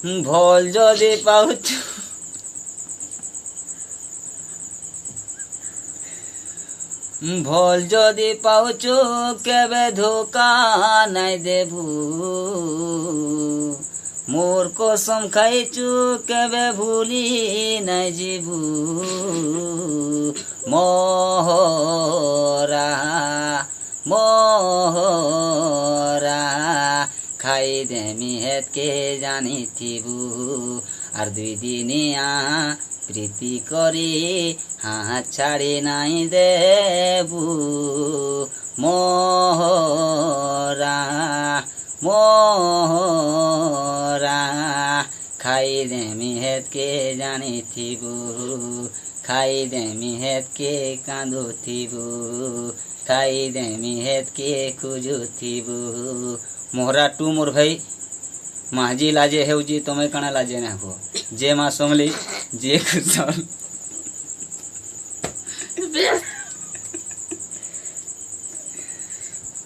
भल जदि पाउछु भल जदि पाउछु केबे धोखा नाइ देबू मोर कसम खाइछु केबे भूली नाइ जीबू मोहरा मोहरा खाई देमी हेत के जानी थिबू আর 2 দিনিয়া প্রীতি করি হাত ছাড়ি নাই দেবু মোহরা মোহরা খাই দেমি হেত কে জানি থিবু খাই দেমি হেত কে কাঁদু থিবু খাই দেমি হেত কে খুঁজু থিবু मोहरा टू मोर भाई माजी लाजे हेउजी तुम्हें कणा लाजे ना हो जे माँ सोमली जे खुश